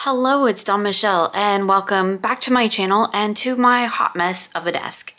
Hello, it's Dawn Michelle, and welcome back to my channel and to my hot mess of a desk.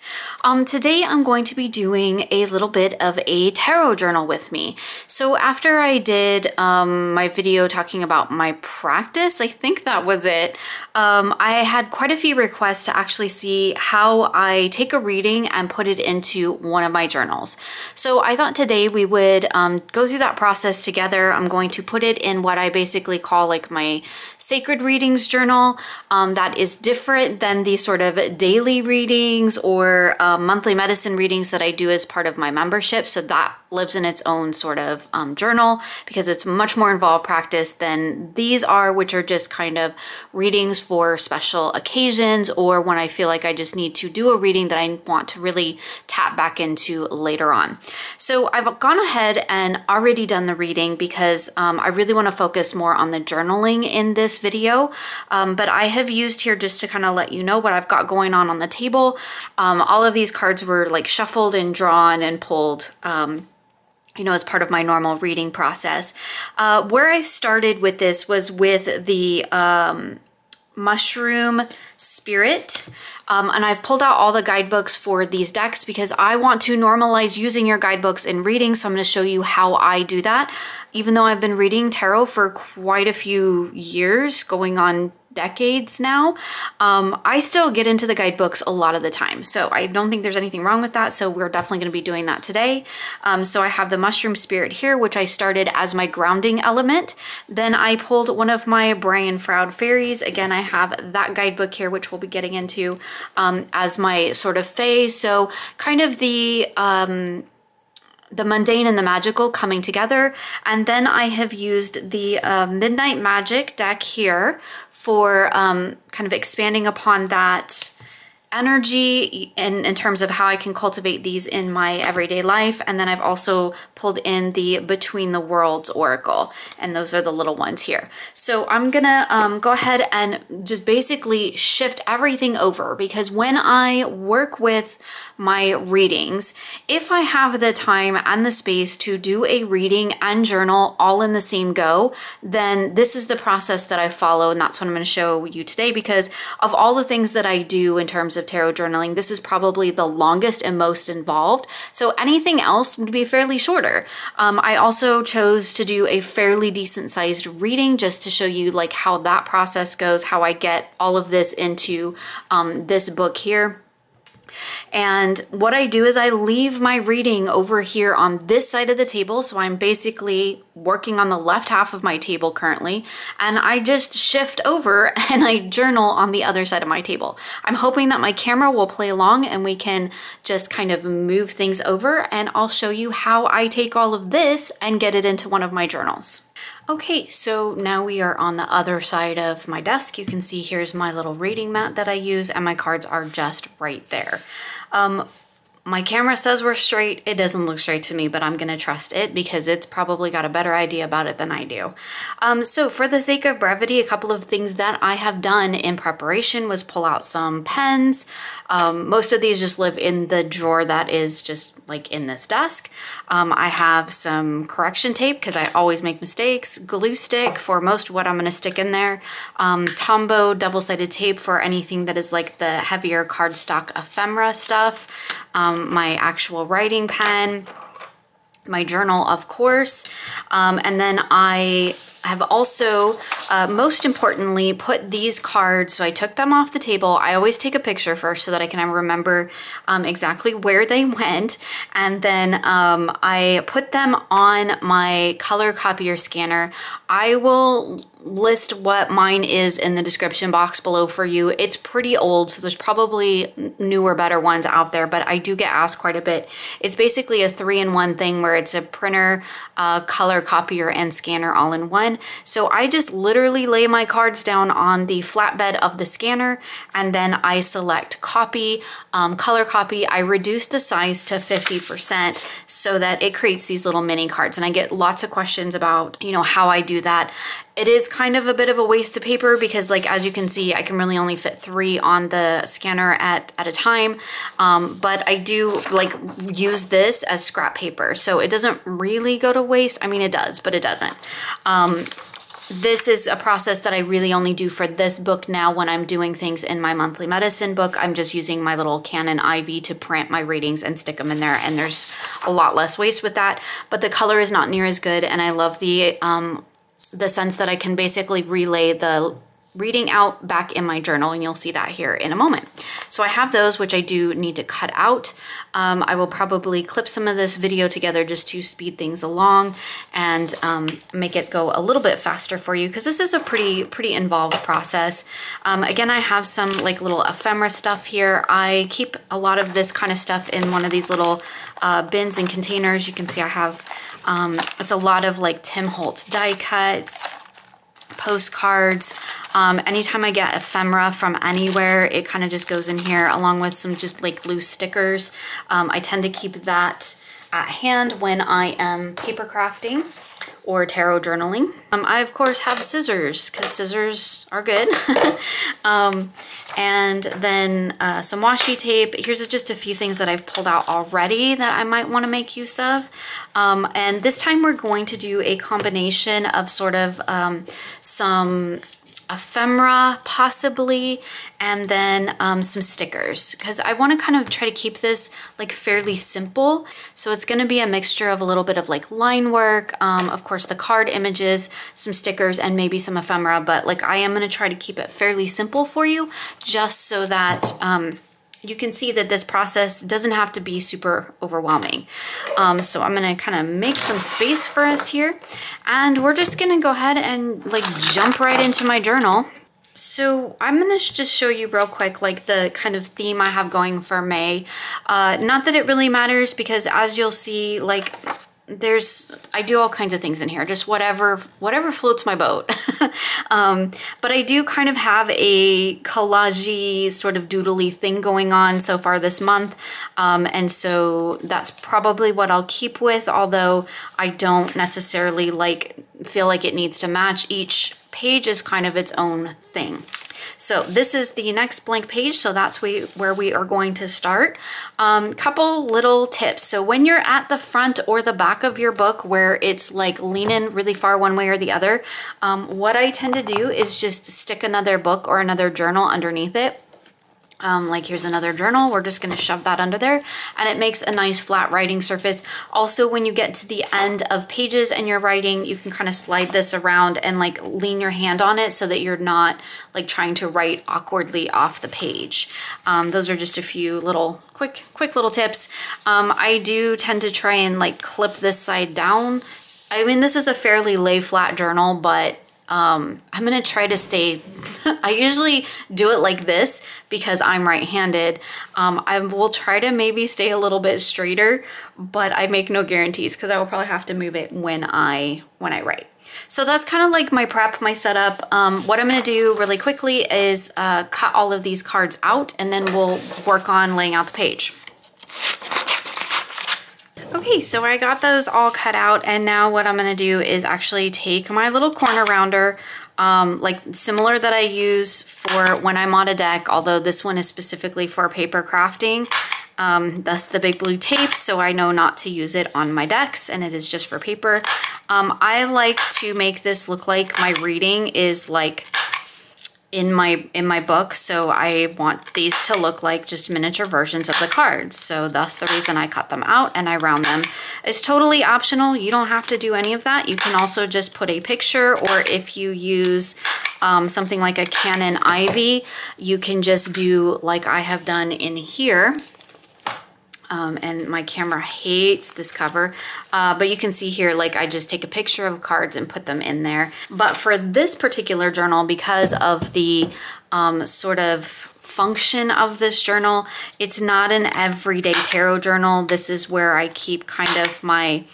Today I'm going to be doing a little bit of a tarot journal with me. So after I did my video talking about my practice, I think that was it, I had quite a few requests to actually see how I take a reading and put it into one of my journals. So I thought today we would go through that process together. I'm going to put it in what I basically call like my sacred readings journal that is different than the sort of daily readings or monthly medicine readings that I do as part of my membership. So that lives in its own sort of journal because it's much more involved practice than these are, which are just kind of readings for special occasions or when I feel like I just need to do a reading that I want to really tap back into later on. So I've gone ahead and already done the reading because I really want to focus more on the journaling in this video. But I have used here just to kind of let you know what I've got going on the table. All of these cards were like shuffled and drawn and pulled you know, as part of my normal reading process. Where I started with this was with the Mushroom Spirit. And I've pulled out all the guidebooks for these decks because I want to normalize using your guidebooks in reading. So I'm going to show you how I do that. Even though I've been reading tarot for quite a few years, going on decades now, I still get into the guidebooks a lot of the time. So I don't think there's anything wrong with that. So we're definitely going to be doing that today. So I have the Mushroom Spirit here, which I started as my grounding element. Then I pulled one of my Brian Froud fairies. Again, I have that guidebook here, which we'll be getting into as my sort of fae. So kind of the mundane and the magical coming together. And then I have used the Midnight Magic deck here for kind of expanding upon that energy in terms of how I can cultivate these in my everyday life. And then I've also pulled in the Between the Worlds Oracle, and those are the little ones here. So I'm gonna go ahead and just basically shift everything over because when I work with my readings, if I have the time and the space to do a reading and journal all in the same go, then this is the process that I follow, and that's what I'm going to show you today because of all the things that I do in terms of tarot journaling, this is probably the longest and most involved. So anything else would be fairly shorter. I also chose to do a fairly decent sized reading just to show you like how that process goes, how I get all of this into this book here. And what I do is I leave my reading over here on this side of the table. So I'm basically working on the left half of my table currently, and I just shift over and I journal on the other side of my table. I'm hoping that my camera will play along and we can just kind of move things over, and I'll show you how I take all of this and get it into one of my journals. Okay, so now we are on the other side of my desk. You can see here's my little reading mat that I use, and my cards are just right there. My camera says we're straight. It doesn't look straight to me, but I'm gonna trust it because it's probably got a better idea about it than I do. So for the sake of brevity, a couple of things that I have done in preparation was pull out some pens. Most of these just live in the drawer that is just like in this desk. I have some correction tape because I always make mistakes, glue stick for most of what I'm gonna stick in there, Tombow double-sided tape for anything that is like the heavier cardstock ephemera stuff, my actual writing pen, my journal, of course, and then I have also, most importantly, put these cards, so I took them off the table. I always take a picture first so that I can remember exactly where they went, and then I put them on my color copier scanner. I will list what mine is in the description box below for you. It's pretty old, so there's probably newer, better ones out there, but I do get asked quite a bit. It's basically a 3-in-1 thing where it's a printer, color copier, and scanner all in one. So I just literally lay my cards down on the flatbed of the scanner, and then I select copy, color copy. I reduce the size to 50% so that it creates these little mini cards, and I get lots of questions about, you know, how I do that. It is kind of a bit of a waste of paper because, like, as you can see, I can really only fit 3 on the scanner at a time. But I do like use this as scrap paper, so it doesn't really go to waste. I mean, it does, but it doesn't. this is a process that I really only do for this book now. When I'm doing things in my monthly medicine book, I'm just using my little Canon IV to print my readings and stick them in there, and there's a lot less waste with that. But the color is not near as good, and I love the sense that I can basically relay the reading out back in my journal, and you'll see that here in a moment. So I have those, which I do need to cut out. I will probably clip some of this video together just to speed things along and make it go a little bit faster for you, because this is a pretty involved process. Again, I have some like little ephemera stuff here. I keep a lot of this kind of stuff in one of these little bins and containers. You can see I have, it's a lot of like Tim Holtz die cuts, postcards. Anytime I get ephemera from anywhere, it kind of just goes in here, along with some just like loose stickers. I tend to keep that at hand when I am paper crafting or tarot journaling. I of course have scissors, because scissors are good. And then some washi tape. Here's just a few things that I've pulled out already that I might want to make use of. And this time we're going to do a combination of sort of some ephemera possibly, and then some stickers, because I want to kind of try to keep this like fairly simple. So it's going to be a mixture of a little bit of like line work, of course the card images, some stickers, and maybe some ephemera, but like I am going to try to keep it fairly simple for you, just so that you can see that this process doesn't have to be super overwhelming. So I'm gonna kind of make some space for us here, and we're just gonna go ahead and like jump right into my journal. So I'm gonna just show you real quick like the kind of theme I have going for May. Not that it really matters, because as you'll see, like I do all kinds of things in here, just whatever floats my boat. But I do kind of have a collage-y sort of doodly thing going on so far this month. And so that's probably what I'll keep with, although I don't necessarily feel like it needs to match. Each page is kind of its own thing. So this is the next blank page, so that's where we are going to start. Couple little tips. So when you're at the front or the back of your book where it's like leaning really far one way or the other, what I tend to do is just stick another book or another journal underneath it. Like here's another journal, we're just gonna shove that under there, and it makes a nice flat writing surface. Also, when you get to the end of pages and you're writing, you can kind of slide this around and like lean your hand on it so that you're not like trying to write awkwardly off the page. Those are just a few little quick little tips. I do tend to try and like clip this side down. I mean, this is a fairly lay flat journal, but I'm gonna try to stay, I usually do it like this because I'm right-handed. I will try to maybe stay a little bit straighter, but I make no guarantees because I will probably have to move it when I write. So that's kind of like my prep, my setup. What I'm gonna do really quickly is cut all of these cards out, and then we'll work on laying out the page. Okay, so I got those all cut out, and now what I'm gonna do is actually take my little corner rounder, like similar that I use for when I'm on a deck, although this one is specifically for paper crafting. That's the big blue tape, so I know not to use it on my decks, and it is just for paper. I like to make this look like my reading is like in my book, so I want these to look like just miniature versions of the cards. So that's the reason I cut them out and I round them. It's totally optional. You don't have to do any of that. You can also just put a picture, or if you use something like a Canon IV, you can just do like I have done in here. And my camera hates this cover, but you can see here, like I just take a picture of cards and put them in there. But for this particular journal, because of the sort of function of this journal, it's not an everyday tarot journal. This is where I keep kind of my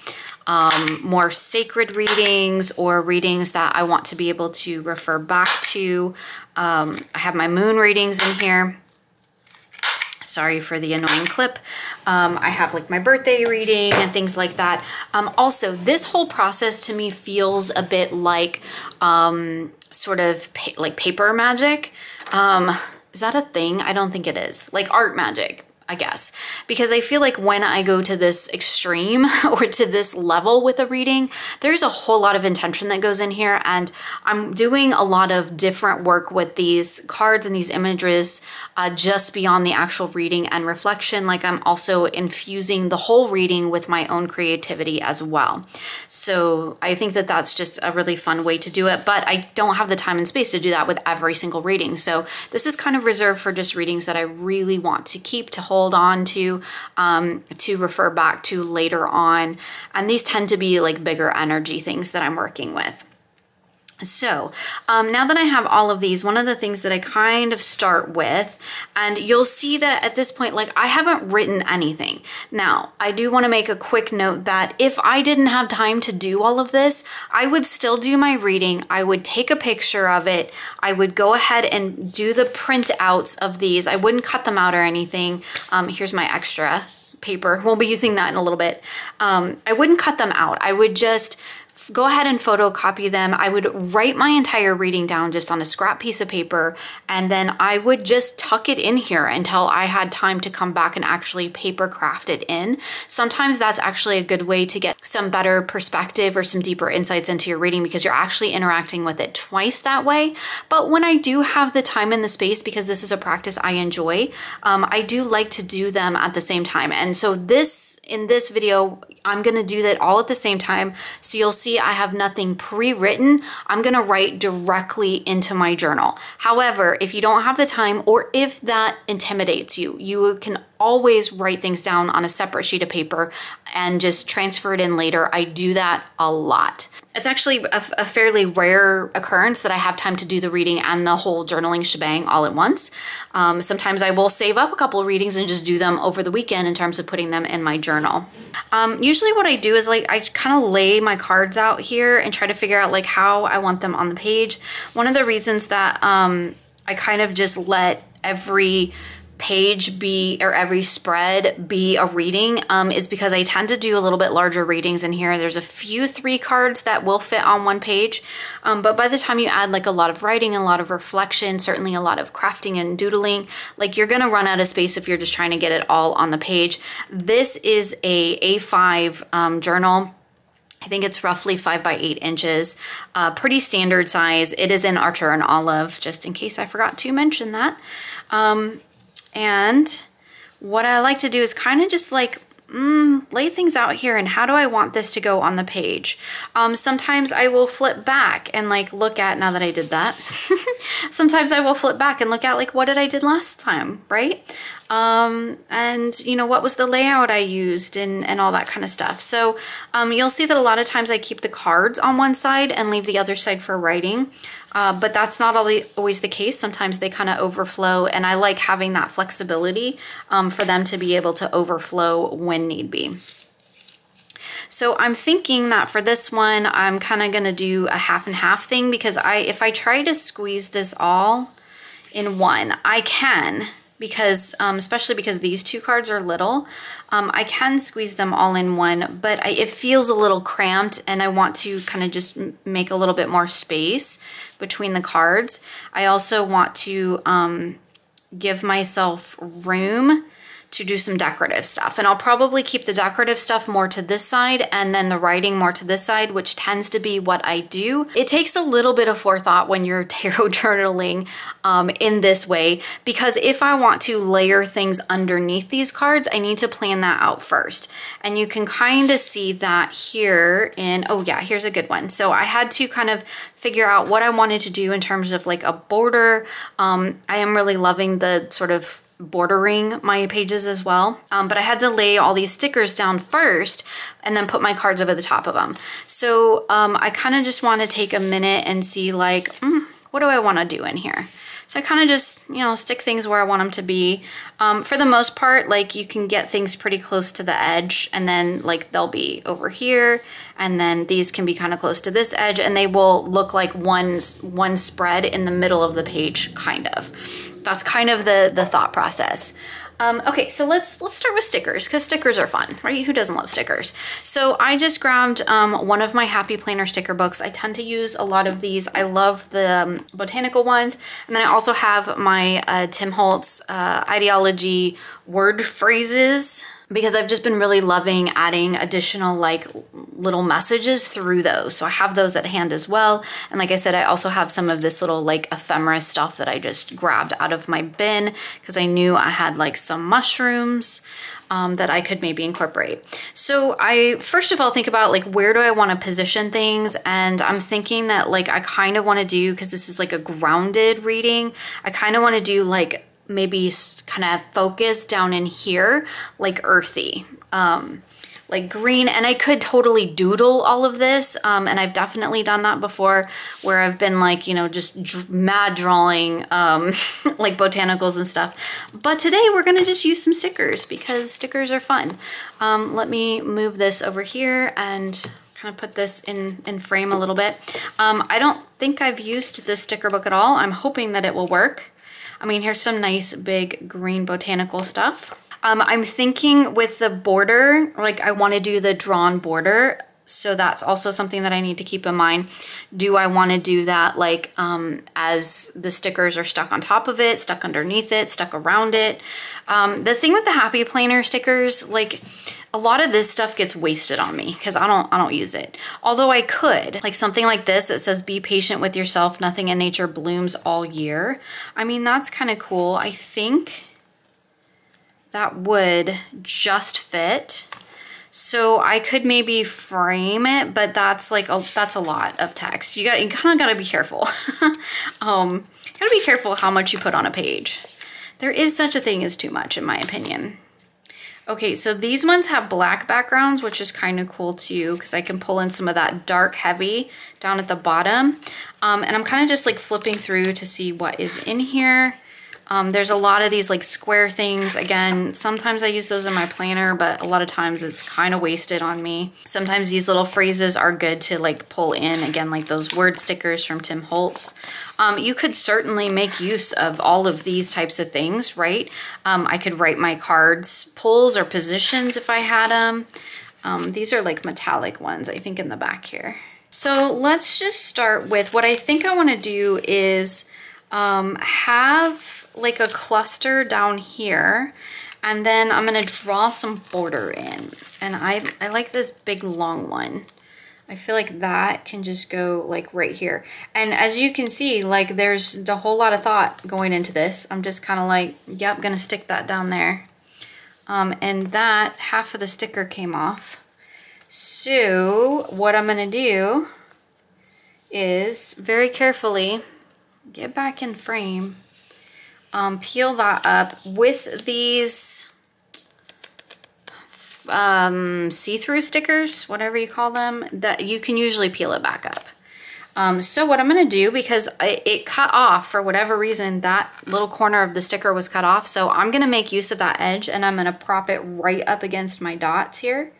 more sacred readings, or readings that I want to be able to refer back to. I have my moon readings in here. Sorry for the annoying clip. I have like my birthday reading and things like that. Also, this whole process to me feels a bit like sort of like paper magic. Is that a thing? I don't think it is. Like art magic. I guess, because I feel like when I go to this extreme or to this level with a reading, there's a whole lot of intention that goes in here, and I'm doing a lot of different work with these cards and these images just beyond the actual reading and reflection. Like I'm also infusing the whole reading with my own creativity as well. So I think that that's just a really fun way to do it, but I don't have the time and space to do that with every single reading. So this is kind of reserved for just readings that I really want to keep, to hold on to refer back to later on. And these tend to be like bigger energy things that I'm working with. So now that I have all of these, one of the things that I kind of start with, and you'll see that at this point, like I haven't written anything. Now, I do want to make a quick note that if I didn't have time to do all of this, I would still do my reading. I would take a picture of it. I would go ahead and do the printouts of these. I wouldn't cut them out or anything. Here's my extra paper. We'll be using that in a little bit. I wouldn't cut them out. I would just go ahead and photocopy them. I would write my entire reading down just on a scrap piece of paper, and then I would just tuck it in here until I had time to come back and actually paper craft it in. Sometimes that's actually a good way to get some better perspective or some deeper insights into your reading, because you're actually interacting with it twice that way. But when I do have the time and the space, because this is a practice I enjoy, I do like to do them at the same time. And so in this video, I'm gonna do that all at the same time. So you'll see I have nothing pre-written. I'm gonna write directly into my journal. However, if you don't have the time, or if that intimidates you, you can always write things down on a separate sheet of paper and just transfer it in later. I do that a lot. It's actually a fairly rare occurrence that I have time to do the reading and the whole journaling shebang all at once. Sometimes I will save up a couple of readings and just do them over the weekend in terms of putting them in my journal. Usually what I do is like I kind of lay my cards out here and try to figure out like how I want them on the page. One of the reasons that I kind of just let every page be, or every spread be a reading, is because I tend to do a little bit larger readings in here. There's a few 3 cards that will fit on one page, but by the time you add like a lot of writing, a lot of reflection, certainly a lot of crafting and doodling, like you're gonna run out of space if you're just trying to get it all on the page. This is a A5 journal. I think it's roughly 5 by 8 inches, pretty standard size. It is in Archer and Olive, just in case I forgot to mention that. And what I like to do is kind of just like lay things out here, and how do I want this to go on the page? Sometimes I will flip back and like look at, now that I did that, sometimes I will flip back and look at like, what did I did last time, right? And you know, what was the layout I used and all that kind of stuff. So you'll see that a lot of times I keep the cards on one side and leave the other side for writing. But that's not always the case. Sometimes they kind of overflow, and I like having that flexibility for them to be able to overflow when need be. So I'm thinking that for this one, I'm kind of going to do a half and half thing, because if I try to squeeze this all in one, I can, because especially because these 2 cards are little, I can squeeze them all in one, but it feels a little cramped, and I want to kind of just make a little bit more space between the cards. I also want to give myself room to do some decorative stuff, and I'll probably keep the decorative stuff more to this side and then the writing more to this side, which tends to be what I do. It takes a little bit of forethought when you're tarot journaling in this way, because if I want to layer things underneath these cards, I need to plan that out first. And you can kind of see that here in, oh yeah, here's a good one. So I had to kind of figure out what I wanted to do in terms of like a border. I am really loving the sort of bordering my pages as well, but I had to lay all these stickers down first and then put my cards over the top of them. So I kind of just want to take a minute and see like, what do I want to do in here? So I kind of just, you know, stick things where I want them to be. For the most part, like you can get things pretty close to the edge, and then like they'll be over here, and then these can be kind of close to this edge, and they will look like one spread in the middle of the page, kind of. That's kind of the thought process. Okay, so let's start with stickers, because stickers are fun, right? Who doesn't love stickers? So I just grabbed one of my Happy Planner sticker books. I tend to use a lot of these. I love the botanical ones. And then I also have my Tim Holtz Ideology word phrases, because I've just been really loving adding additional like little messages through those. So I have those at hand as well. And like I said, I also have some of this little like ephemera stuff that I just grabbed out of my bin because I knew I had like some mushrooms that I could maybe incorporate. So I first of all think about like, where do I want to position things? And I'm thinking that like I kind of want to do, because this is like a grounded reading, I kind of want to do like maybe kind of focus down in here, like earthy, like green. And I could totally doodle all of this. And I've definitely done that before, where I've been like, you know, just mad drawing like botanicals and stuff. But today we're gonna just use some stickers because stickers are fun. Let me move this over here and kind of put this in frame a little bit. I don't think I've used this sticker book at all. I'm hoping that it will work. I mean, here's some nice big green botanical stuff. I'm thinking with the border, like I want to do the drawn border. So that's also something that I need to keep in mind. Do I want to do that like as the stickers are stuck on top of it, stuck underneath it, stuck around it? The thing with the Happy Planner stickers, like a lot of this stuff gets wasted on me because I don't use it. Although I could, like something like this that says, be patient with yourself, nothing in nature blooms all year. I mean, that's kind of cool. I think that would just fit. So I could maybe frame it, but that's like, that's a lot of text. You kind of gotta be careful. Gotta be careful how much you put on a page. There is such a thing as too much, in my opinion. Okay, so these ones have black backgrounds, which is kind of cool too, because I can pull in some of that dark heavy down at the bottom. And I'm kind of just like flipping through to see what is in here. There's a lot of these like square things. Again, sometimes I use those in my planner, but a lot of times it's kind of wasted on me. Sometimes these little phrases are good to like pull in, again, like those word stickers from Tim Holtz. You could certainly make use of all of these types of things, right? I could write my cards pulls or positions if I had them. These are like metallic ones, I think, in the back here. So let's just start with what I think I want to do is have like a cluster down here, and then I'm gonna draw some border in. And I like this big long one. I feel like that can just go like right here. And as you can see, like there's a whole lot of thought going into this. I'm just kind of like, yep, gonna stick that down there. And that half of the sticker came off. So what I'm gonna do is very carefully get back in frame, peel that up with these see-through stickers, whatever you call them, that you can usually peel it back up. So what I'm gonna do, because it cut off for whatever reason, that little corner of the sticker was cut off, so I'm gonna make use of that edge and I'm gonna prop it right up against my dots here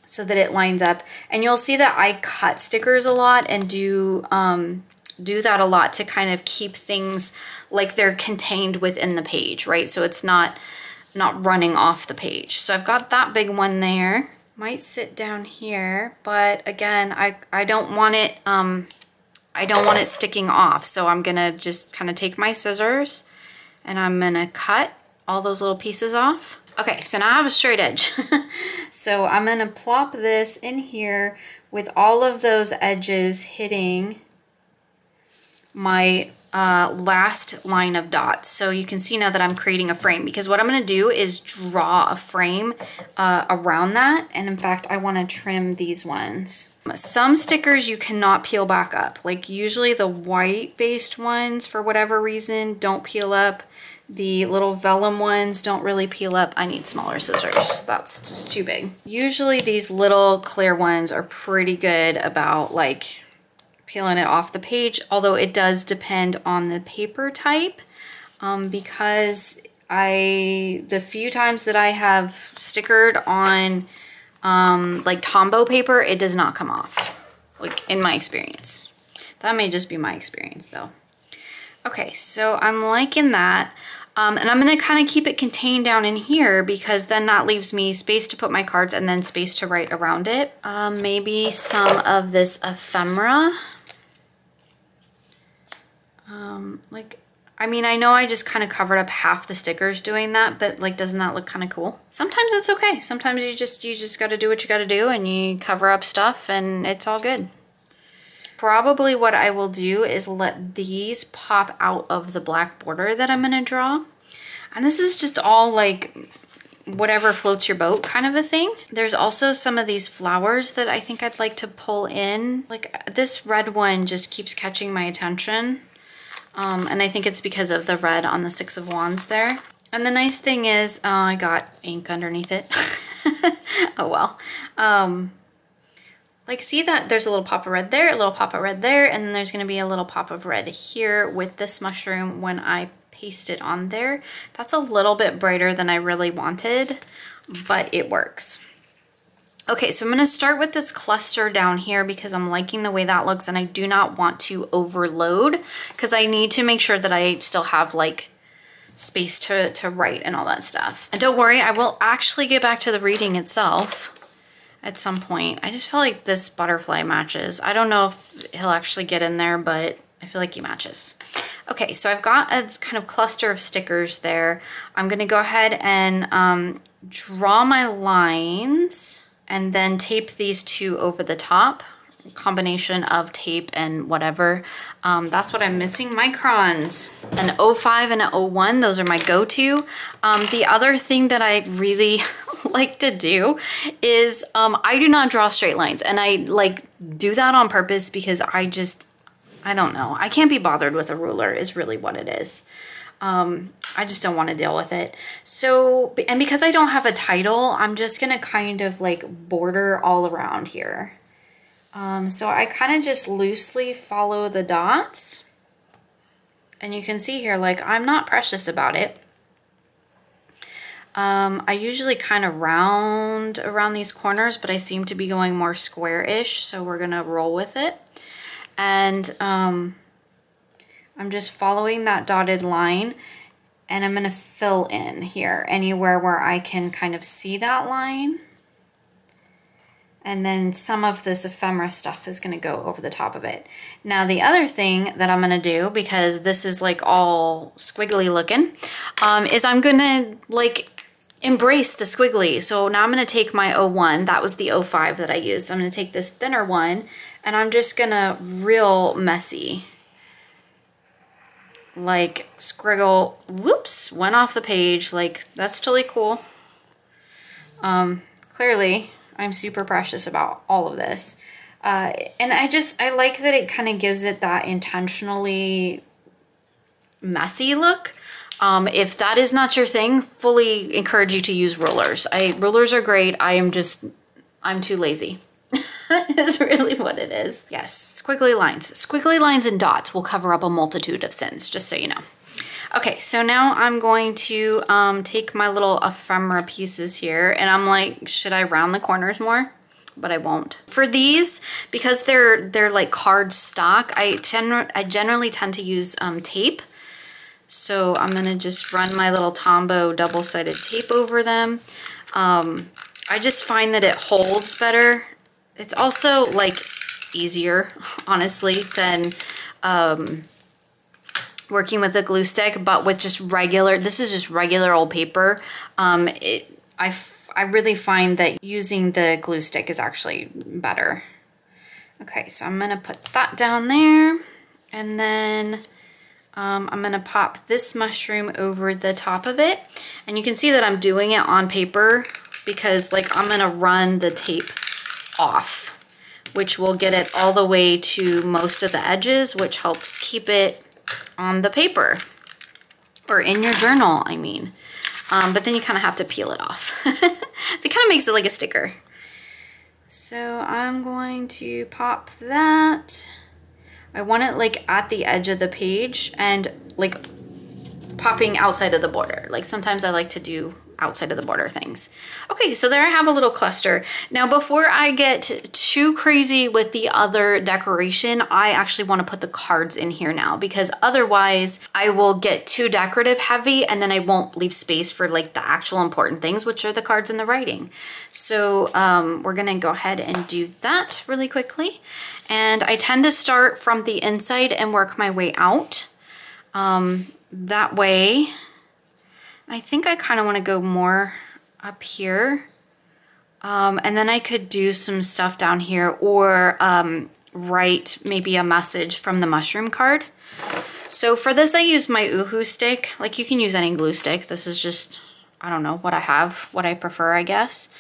so that it lines up. And you'll see that I cut stickers a lot and do that a lot to kind of keep things like they're contained within the page, right? So it's not running off the page. So I've got that big one there. Might sit down here, but again, I don't want it sticking off. So I'm gonna just kind of take my scissors and I'm gonna cut all those little pieces off. Okay, so now I have a straight edge. So I'm gonna plop this in here with all of those edges hitting my last line of dots. So you can see now that I'm creating a frame, because what I'm going to do is draw a frame around that. And in fact, I want to trim these ones. Some stickers you cannot peel back up. Like usually the white based ones, for whatever reason, don't peel up. The little vellum ones don't really peel up. I need smaller scissors. That's just too big. Usually these little clear ones are pretty good about like peeling it off the page, although it does depend on the paper type, because the few times that I have stickered on like Tombow paper, it does not come off, like in my experience. That may just be my experience though. Okay, so I'm liking that. And I'm gonna kind of keep it contained down in here because then that leaves me space to put my cards and then space to write around it. Maybe some of this ephemera. I mean, I know I just kind of covered up half the stickers doing that, but like, doesn't that look kind of cool? Sometimes it's okay. Sometimes you just got to do what you got to do and you cover up stuff and it's all good. Probably what I will do is let these pop out of the black border that I'm gonna draw. And this is just all like whatever floats your boat kind of a thing. There's also some of these flowers that I think I'd like to pull in. Like this red one just keeps catching my attention. And I think it's because of the red on the Six of Wands there. And the nice thing is, I got ink underneath it. Oh well. Like see that there's a little pop of red there, a little pop of red there, and then there's gonna be a little pop of red here with this mushroom when I paste it on there. That's a little bit brighter than I really wanted, but it works. Okay, so I'm gonna start with this cluster down here because I'm liking the way that looks and I do not want to overload because I need to make sure that I still have like space to write and all that stuff. And don't worry, I will actually get back to the reading itself at some point. I just feel like this butterfly matches. I don't know if he'll actually get in there, but I feel like he matches. Okay, so I've got a kind of cluster of stickers there. I'm gonna go ahead and draw my lines and then tape these two over the top. Combination of tape and whatever. That's what I'm missing. Microns. An 05 and an 01, those are my go-to. The other thing that I really like to do is I do not draw straight lines, and I like do that on purpose because I don't know. I can't be bothered with a ruler is really what it is. I just don't want to deal with it. So, and because I don't have a title, I'm just gonna kind of like border all around here. So I kind of just loosely follow the dots. And you can see here, like, I'm not precious about it. I usually kind of round around these corners, but I seem to be going more square-ish, so we're gonna roll with it. And I'm just following that dotted line, and I'm gonna fill in here anywhere where I can kind of see that line. And then some of this ephemera stuff is gonna go over the top of it. Now the other thing that I'm gonna do, because this is like all squiggly looking, is I'm gonna like embrace the squiggly. So now I'm gonna take my 01, that was the 05 that I used. I'm gonna take this thinner one and I'm just gonna real messy. Like scriggle, whoops, went off the page. Like that's totally cool. Clearly, I'm super precious about all of this. And I like that it kind of gives it that intentionally messy look. If that is not your thing, fully encourage you to use rulers. Rulers are great. I'm too lazy. Is really what it is. Yes, squiggly lines. Squiggly lines and dots will cover up a multitude of sins, just so you know. Okay, so now I'm going to take my little ephemera pieces here, and I'm like, should I round the corners more? But I won't. For these, because they're like card stock, I generally tend to use tape. So I'm gonna just run my little Tombow double-sided tape over them. I just find that it holds better. It's also like easier, honestly, than working with a glue stick, but with just regular, this is just regular old paper. I really find that using the glue stick is actually better. Okay, so I'm gonna put that down there, and then I'm gonna pop this mushroom over the top of it. And you can see that I'm doing it on paper because like I'm gonna run the tape off, which will get it all the way to most of the edges, which helps keep it on the paper or in your journal, I mean. But then you kind of have to peel it off. So it kind of makes it like a sticker. So I'm going to pop that. I want it like at the edge of the page and like popping outside of the border. Like sometimes I like to do outside of the border things. Okay, so there I have a little cluster. Now before I get too crazy with the other decoration, I actually want to put the cards in here now, because otherwise I will get too decorative heavy and then I won't leave space for like the actual important things, which are the cards and the writing. So we're gonna go ahead and do that really quickly. And I tend to start from the inside and work my way out. That way, I think I kind of want to go more up here. And then I could do some stuff down here, or write maybe a message from the mushroom card. So for this, I use my Uhu stick. Like, you can use any glue stick. This is just, I don't know, what I have, what I prefer, I guess.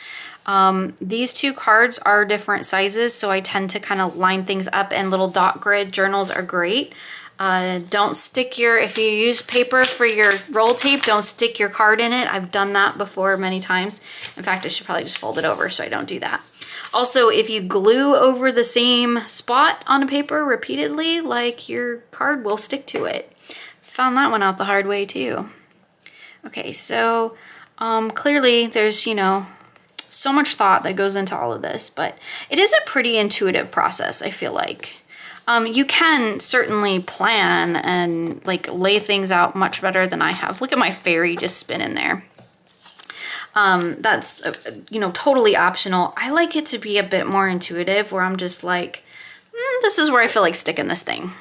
These two cards are different sizes, so I tend to kind of line things up, and little dot grid journals are great. Don't stick if you use paper for your roll tape, don't stick your card in it. I've done that before many times. In fact, I should probably just fold it over so I don't do that. Also, if you glue over the same spot on a paper repeatedly, like, your card will stick to it. Found that one out the hard way too. Okay, so clearly there's, you know, so much thought that goes into all of this, but it is a pretty intuitive process, I feel like. You can certainly plan and like lay things out much better than I have. Look at my fairy just spinning there. That's, you know, totally optional. I like it to be a bit more intuitive, where I'm just like, this is where I feel like sticking this thing.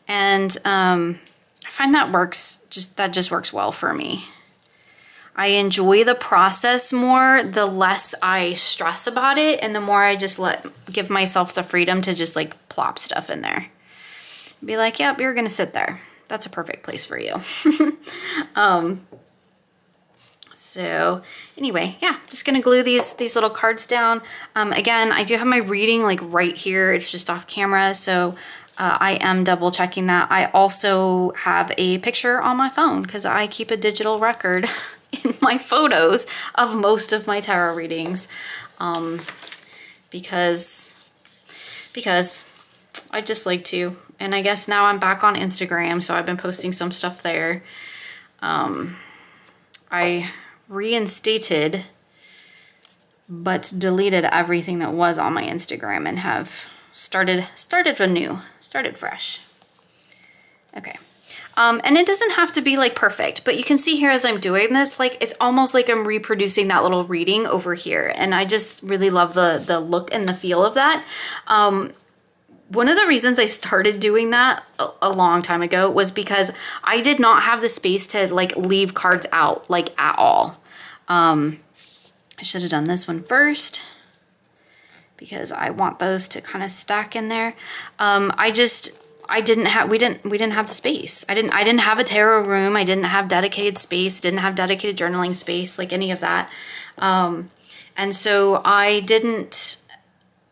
And I find that just works well for me. I enjoy the process more, the less I stress about it, and the more I just give myself the freedom to just like plop stuff in there. Be like, yep, you're gonna sit there. That's a perfect place for you. So anyway, yeah, just gonna glue these little cards down. Again, I do have my reading like right here. It's just off camera, so I am double checking that. I also have a picture on my phone because I keep a digital record in my photos of most of my tarot readings, because I just like to. And I guess now I'm back on Instagram, so I've been posting some stuff there. I reinstated but deleted everything that was on my Instagram and have started anew, started fresh. Okay. And it doesn't have to be like perfect, but you can see here as I'm doing this, like it's almost like I'm reproducing that little reading over here. And I just really love the look and the feel of that. One of the reasons I started doing that a long time ago was because I did not have the space to like leave cards out like at all. I should have done this one first because I want those to kind of stack in there. we didn't have the space. I didn't have a tarot room. I didn't have dedicated space, didn't have dedicated journaling space, like any of that. And so I didn't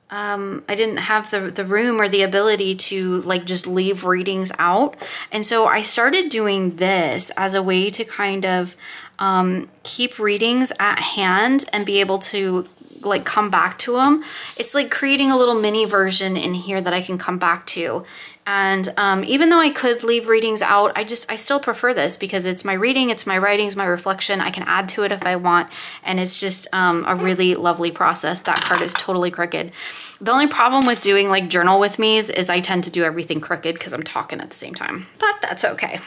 have the room or the ability to like just leave readings out. And so I started doing this as a way to kind of keep readings at hand and be able to like come back to them. It's like creating a little mini version in here that I can come back to. And even though I could leave readings out, I still prefer this because it's my reading, it's my writings, my reflection. I can add to it if I want. And it's just a really lovely process. That card is totally crooked. The only problem with doing like journal with me's is I tend to do everything crooked because I'm talking at the same time, but that's okay.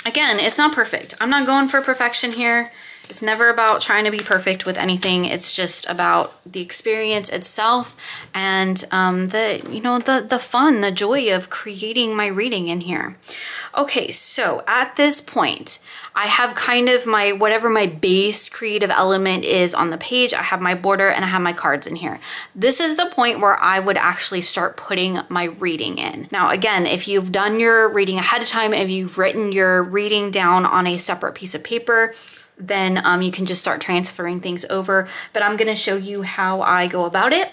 Again, it's not perfect. I'm not going for perfection here. It's never about trying to be perfect with anything. It's just about the experience itself and the fun, the joy of creating my reading in here. Okay, so at this point, I have kind of whatever my base creative element is on the page. I have my border and I have my cards in here. This is the point where I would actually start putting my reading in. Now, again, if you've done your reading ahead of time, if you've written your reading down on a separate piece of paper, then you can just start transferring things over. But I'm gonna show you how I go about it.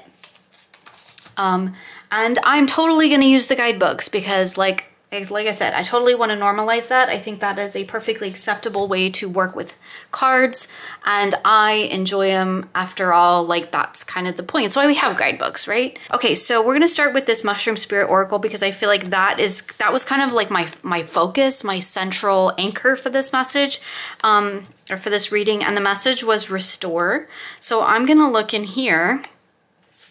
And I'm totally gonna use the guidebooks because like like I said, I totally want to normalize that. I think that is a perfectly acceptable way to work with cards, and I enjoy them. After all, like that's kind of the point. It's why we have guidebooks, right? Okay, so we're gonna start with this Mushroom Spirit Oracle because I feel like that was kind of like my focus, my central anchor for this message, or for this reading, and the message was restore. So I'm gonna look in here.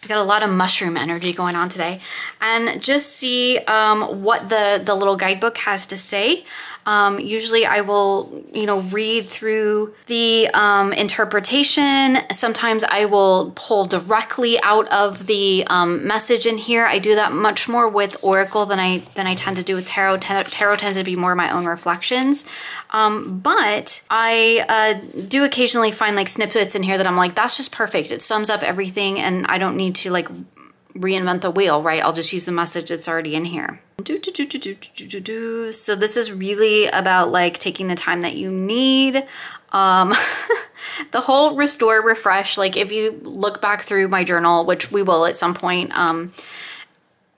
I got a lot of mushroom energy going on today, and just see what the little guidebook has to say. Usually I will, you know, read through the interpretation. Sometimes I will pull directly out of the message in here. I do that much more with Oracle than I tend to do with Tarot. Tarot tends to be more my own reflections. But I do occasionally find like snippets in here that I'm like, that's just perfect. It sums up everything and I don't need to like reinvent the wheel, right? I'll just use the message that's already in here. So this is really about like taking the time that you need. The whole restore, refresh, like if you look back through my journal, which we will at some point,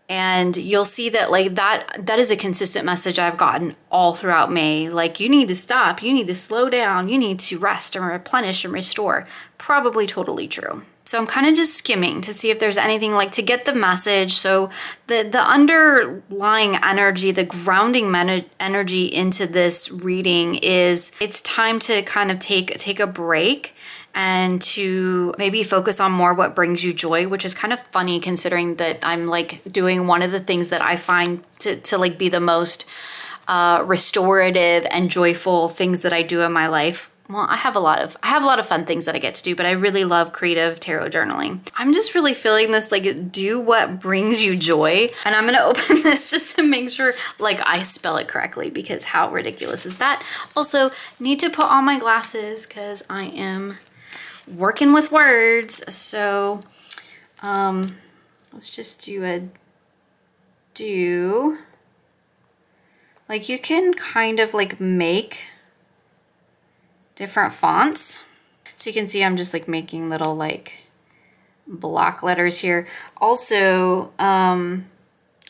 and you'll see that like that is a consistent message I've gotten all throughout May. Like you need to stop, you need to slow down, you need to rest and replenish and restore. Probably totally true. So I'm kind of just skimming to see if there's anything like to get the message. So the underlying energy, the grounding energy into this reading is it's time to kind of take a break and to maybe focus on more what brings you joy, which is kind of funny considering that I'm like doing one of the things that I find to like be the most restorative and joyful things that I do in my life. Well, I have a lot of fun things that I get to do, but I really love creative tarot journaling. I'm just really feeling this like do what brings you joy. And I'm gonna open this just to make sure like I spell it correctly, because how ridiculous is that? Also, need to put on my glasses because I am working with words. So let's just do a do. Like you can kind of like make different fonts. So you can see I'm just like making little like block letters here. Also,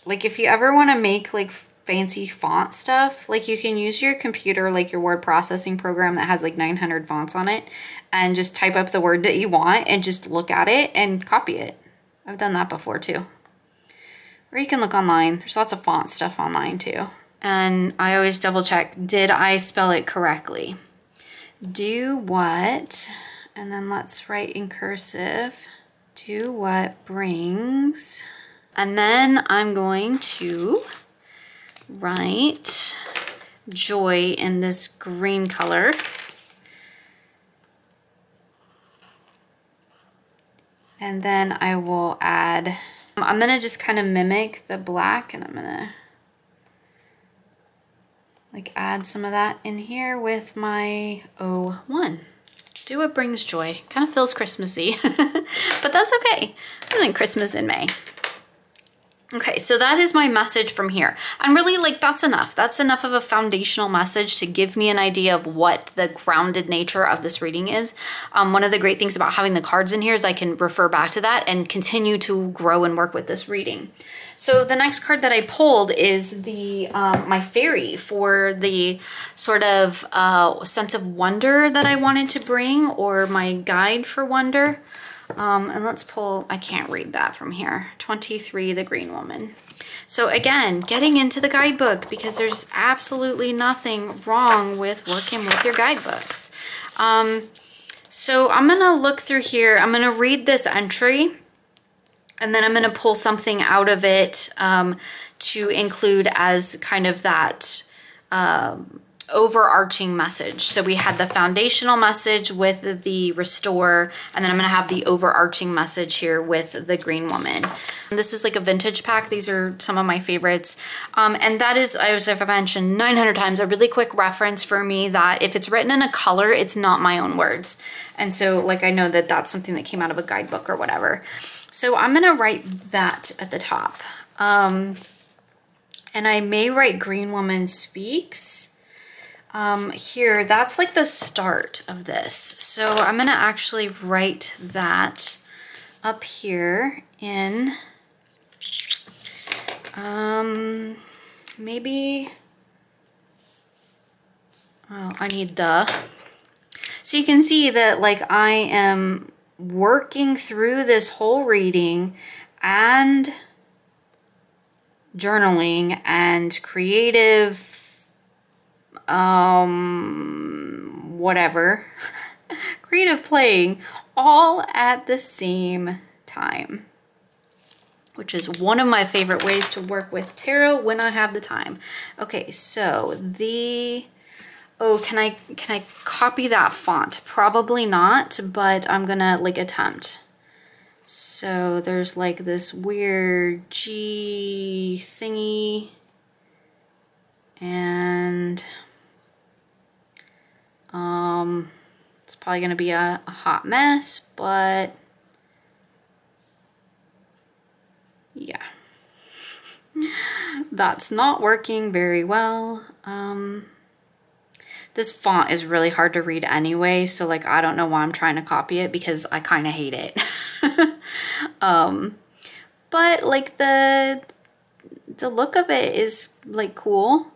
like if you ever want to make like fancy font stuff, like you can use your computer, like your word processing program that has like 900 fonts on it, and just type up the word that you want and just look at it and copy it. I've done that before too. Or you can look online. There's lots of font stuff online too. And I always double check, did I spell it correctly? Do what, and then let's write in cursive, do what brings, and then I'm going to write joy in this green color. And then I will add, I'm gonna just kind of mimic the black, and I'm gonna like add some of that in here with my O1. Do what brings joy. Kind of feels Christmassy, but that's okay. I'm doing Christmas in May. Okay, so that is my message from here. And really like that's enough. That's enough of a foundational message to give me an idea of what the grounded nature of this reading is. One of the great things about having the cards in here is I can refer back to that and continue to grow and work with this reading. So the next card that I pulled is the my fairy for the sort of sense of wonder that I wanted to bring, or my guide for wonder. And let's pull, I can't read that from here, 23, the Green Woman. So again, getting into the guidebook, because there's absolutely nothing wrong with working with your guidebooks. So I'm gonna look through here, I'm gonna read this entry, and then I'm gonna pull something out of it to include as kind of that overarching message. So we had the foundational message with the restore, and then I'm gonna have the overarching message here with the Green Woman. And this is like a vintage pack. These are some of my favorites. And that is, as I've mentioned 900 times, a really quick reference for me that if it's written in a color, it's not my own words. And so like I know that that's something that came out of a guidebook or whatever. So I'm gonna write that at the top. And I may write Green Woman Speaks. Here, that's like the start of this. So I'm gonna actually write that up here in, maybe, oh, I need the, so you can see that like I am working through this whole reading and journaling and creative, whatever, creative playing all at the same time, which is one of my favorite ways to work with tarot when I have the time. Okay, so the, oh, can I copy that font? Probably not, but I'm gonna like attempt. So there's like this weird G thingy, and it's probably gonna be a hot mess, but yeah, that's not working very well. This font is really hard to read anyway, so like I don't know why I'm trying to copy it because I kind of hate it. But like the look of it is like cool.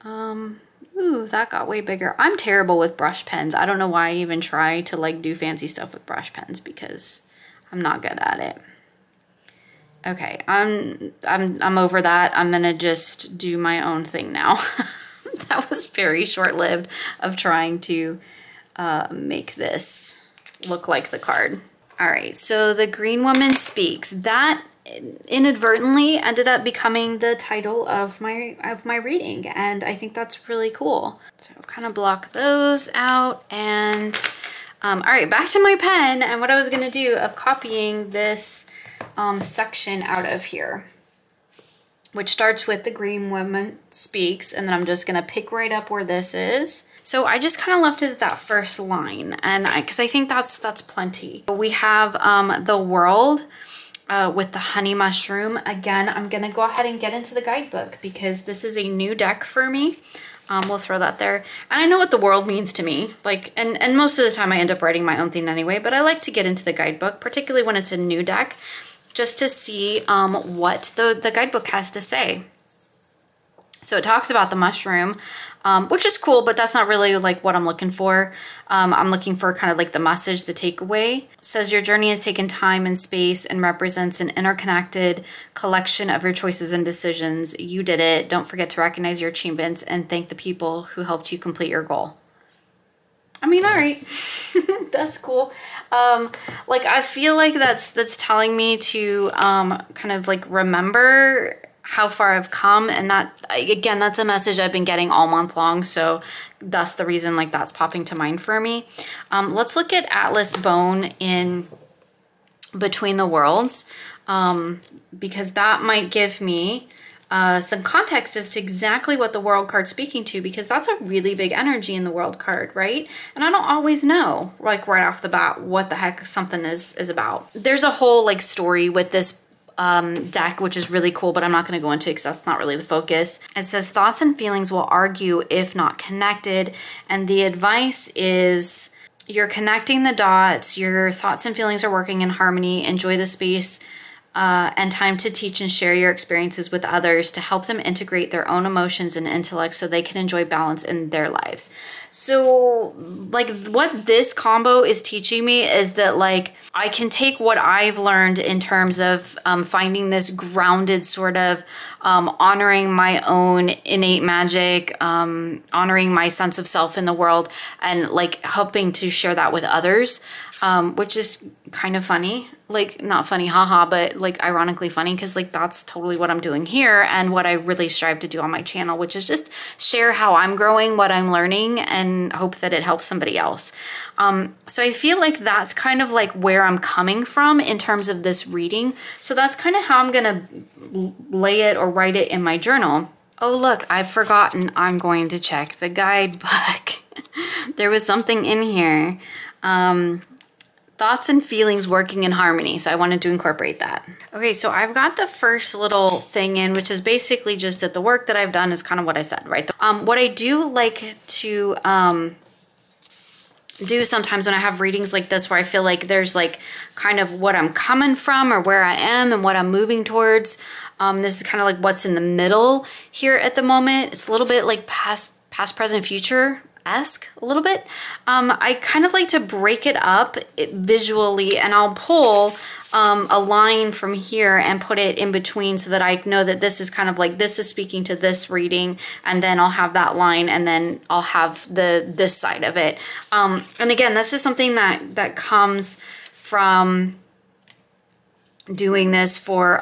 Ooh, that got way bigger. I'm terrible with brush pens. I don't know why I even try to like do fancy stuff with brush pens because I'm not good at it. Okay, I'm over that. I'm gonna just do my own thing now. That was very short-lived of trying to make this look like the card. All right, so The Green Woman Speaks. That inadvertently ended up becoming the title of my reading, and I think that's really cool. So I'll kind of block those out, and all right, back to my pen and what I was gonna do of copying this section out of here, which starts with The Green Woman Speaks, and then I'm just gonna pick right up where this is. So I just kind of left it at that first line, and because I think that's plenty. We have the world with the honey mushroom. Again, I'm gonna go ahead and get into the guidebook because this is a new deck for me. We'll throw that there. And I know what the world means to me, like, and most of the time I end up writing my own thing anyway, but I like to get into the guidebook, particularly when it's a new deck, just to see what the guidebook has to say. So it talks about the mushroom, which is cool, but that's not really like what I'm looking for. I'm looking for kind of like the message, the takeaway. It says your journey has taken time and space and represents an interconnected collection of your choices and decisions. You did it. Don't forget to recognize your achievements and thank the people who helped you complete your goal. I mean, all right, that's cool. Like, I feel like that's telling me to kind of like remember how far I've come, and that, again, that's a message I've been getting all month long, so that's the reason like that's popping to mind for me. Let's look at Atlas Bone in Between the Worlds, because that might give me some context as to exactly what the world card's speaking to, because that's a really big energy in the world card, right? And I don't always know, like right off the bat, what the heck something is about. There's a whole like story with this deck, which is really cool, but I'm not going to go into it because that's not really the focus. It says thoughts and feelings will argue if not connected, and the advice is you're connecting the dots, your thoughts and feelings are working in harmony, enjoy the space and time to teach and share your experiences with others to help them integrate their own emotions and intellect so they can enjoy balance in their lives. So like what this combo is teaching me is that like I can take what I've learned in terms of finding this grounded sort of honoring my own innate magic, honoring my sense of self in the world, and like helping to share that with others, which is kind of funny. Like, not funny, haha, but like ironically funny, because like that's totally what I'm doing here and what I really strive to do on my channel, which is just share how I'm growing, what I'm learning, and hope that it helps somebody else. So I feel like that's kind of like where I'm coming from in terms of this reading. So that's kind of how I'm gonna lay it or write it in my journal. Oh look, I've forgotten, I'm going to check the guidebook. There was something in here. Thoughts and feelings working in harmony. So I wanted to incorporate that. Okay, so I've got the first little thing in, which is basically just that the work that I've done is kind of what I said, right? What I do like to do sometimes when I have readings like this where I feel like there's like kind of what I'm coming from or where I am and what I'm moving towards. This is kind of like what's in the middle here at the moment. It's a little bit like past, present, future-esque a little bit. I kind of like to break it up visually, and I'll pull a line from here and put it in between so that I know that this is kind of like, this is speaking to this reading, and then I'll have that line, and then I'll have this side of it. And again, that's just something that comes from doing this for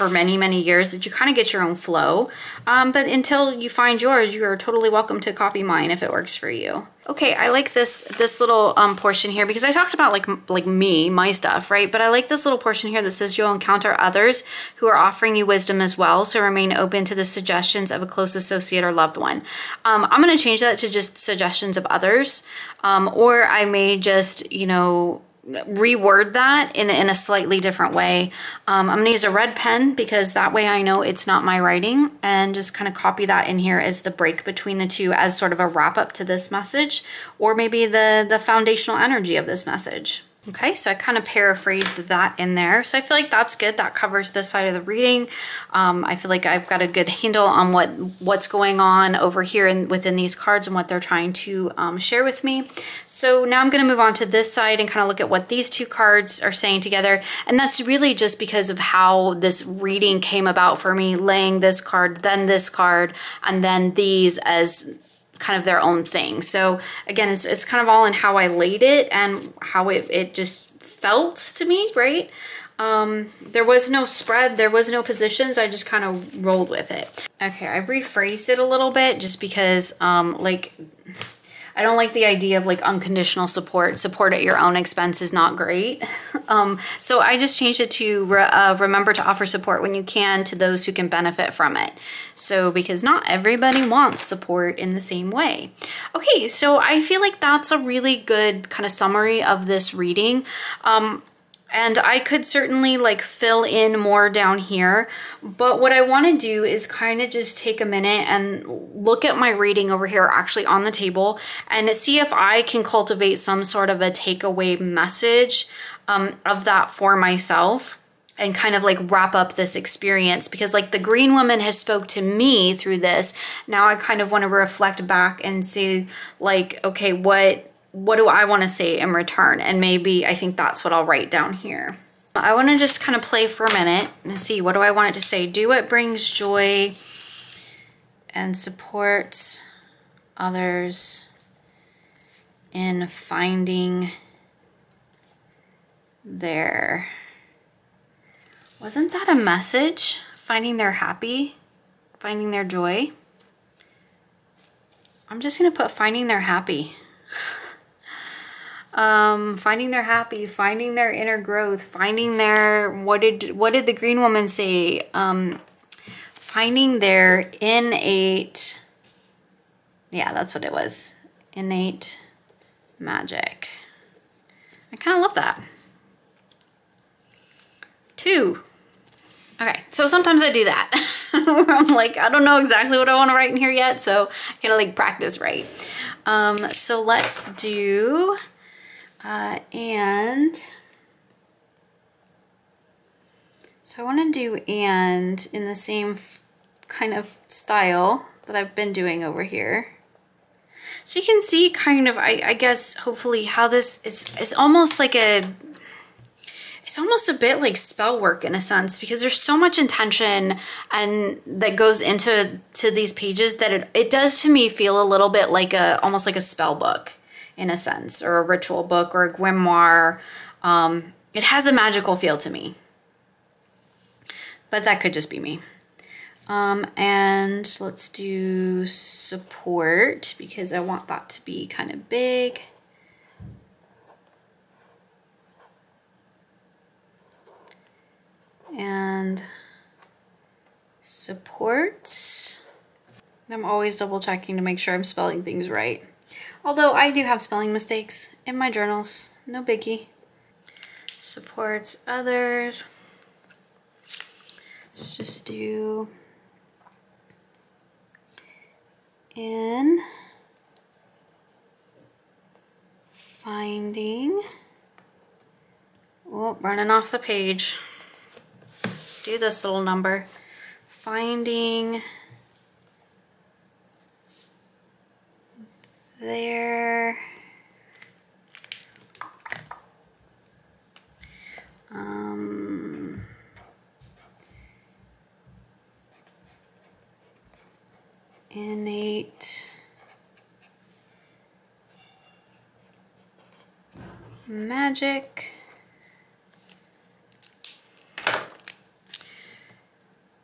many years, that you kind of get your own flow. But until you find yours, you are totally welcome to copy mine if it works for you. Okay, I like this little portion here because I talked about like my stuff, right? But I like this little portion here that says you'll encounter others who are offering you wisdom as well, so remain open to the suggestions of a close associate or loved one. I'm going to change that to just suggestions of others, or I may just, you know, reword that in a slightly different way. I'm gonna use a red pen because that way I know it's not my writing, and just kind of copy that in here as the break between the two, as sort of a wrap up to this message, or maybe the foundational energy of this message. Okay, so I kind of paraphrased that in there. So I feel like that's good. That covers this side of the reading. I feel like I've got a good handle on what's going on over here and within these cards and what they're trying to share with me. So now I'm going to move on to this side and kind of look at what these two cards are saying together. And that's really just because of how this reading came about for me, laying this card, and then these as kind of their own thing. So again, it's kind of all in how I laid it and how it just felt to me, right? There was no spread, there was no positions, I just kind of rolled with it. Okay, I rephrased it a little bit just because like, I don't like the idea of like unconditional support. Support at your own expense is not great. So I just changed it to remember to offer support when you can to those who can benefit from it. So because not everybody wants support in the same way. Okay, so I feel like that's a really good kind of summary of this reading. And I could certainly like fill in more down here, but what I want to do is kind of just take a minute and look at my reading over here actually on the table and see if I can cultivate some sort of a takeaway message of that for myself, and kind of like wrap up this experience, because like the green woman has spoke to me through this. Now I kind of want to reflect back and see like, okay, what do I want to say in return? And maybe I think that's what I'll write down here. I want to just kind of play for a minute and see, what do I want it to say? Do what brings joy and supports others in finding their... Wasn't that a message? Finding their happy, finding their joy. I'm just going to put finding their happy. Finding their happy, finding their inner growth, finding their, what did the green woman say? Finding their innate, yeah, that's what it was. Innate magic. I kind of love that. 2. Okay, so sometimes I do that. Where I'm like, I don't know exactly what I want to write in here yet, so I kind of like practice right. So let's do... and so I want to do and in the same kind of style that I've been doing over here. So you can see kind of, I guess, hopefully how this is almost like it's almost a bit like spell work in a sense, because there's so much intention and that goes into these pages that it does to me feel a little bit like almost like a spell book in a sense, or a ritual book or a grimoire. It has a magical feel to me, but that could just be me. And let's do support because I want that to be kind of big. And supports. I'm always double checking to make sure I'm spelling things right. Although I do have spelling mistakes in my journals, no biggie. Supports others. Let's just do in Finding, oh, running off the page. Let's do this little number. Finding their innate magic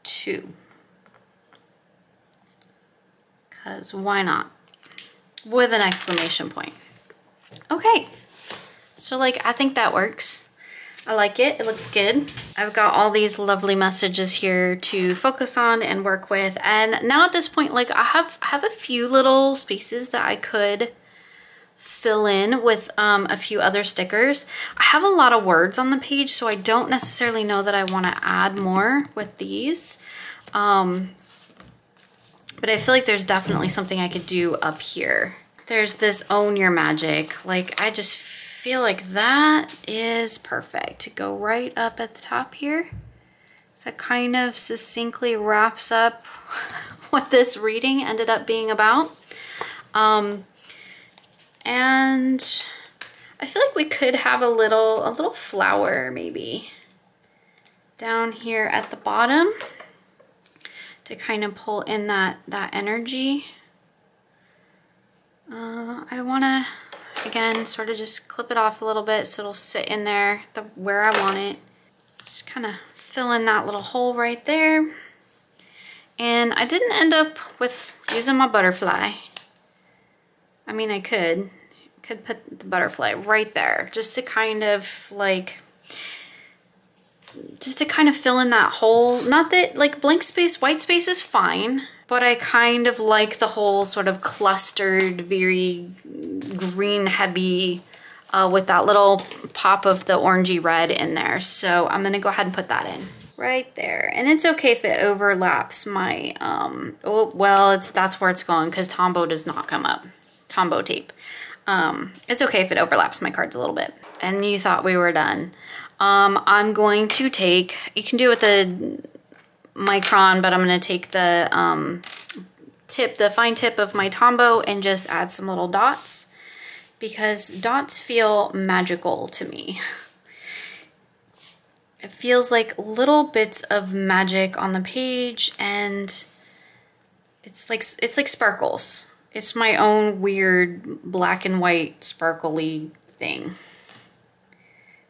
two, because why not, with an exclamation point. Okay, so like I think that works. I like it, it looks good. I've got all these lovely messages here to focus on and work with. And now at this point, like I have a few little spaces that I could fill in with a few other stickers. I have a lot of words on the page, so I don't necessarily know that I want to add more with these. But I feel like there's definitely something I could do up here. There's this own your magic. Like I just feel like that is perfect to go right up at the top here. So that kind of succinctly wraps up what this reading ended up being about. And I feel like we could have a little flower maybe down here at the bottom to kind of pull in that energy. I wanna, again, sort of just clip it off a little bit so it'll sit in there where I want it. Just kind of fill in that little hole right there. And I didn't end up with using my butterfly. I mean, I could put the butterfly right there just to kind of like, just to kind of fill in that hole. Not that like blank space, white space is fine, but I kind of like the whole sort of clustered, very green heavy with that little pop of the orangey red in there. So I'm gonna go ahead and put that in right there. And it's okay if it overlaps my, oh, well, that's where it's going because Tombow does not come up, Tombow tape. It's okay if it overlaps my cards a little bit. And you thought we were done. I'm going to take, you can do it with the micron, but I'm going to take the the fine tip of my Tombow and just add some little dots because dots feel magical to me. It feels like little bits of magic on the page, and it's like sparkles. It's my own weird black and white sparkly thing.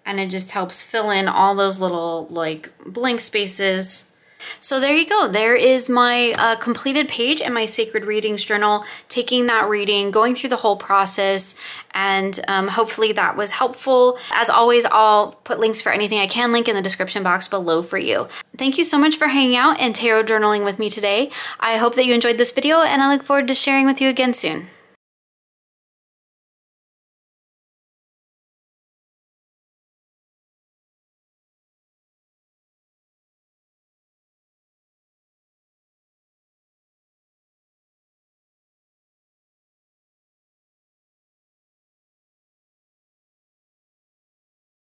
And it just helps fill in all those little like blank spaces. So there you go. There is my completed page in my Sacred Readings journal, taking that reading, going through the whole process, and hopefully that was helpful. As always, I'll put links for anything I can link in the description box below for you. Thank you so much for hanging out and tarot journaling with me today. I hope that you enjoyed this video, and I look forward to sharing with you again soon.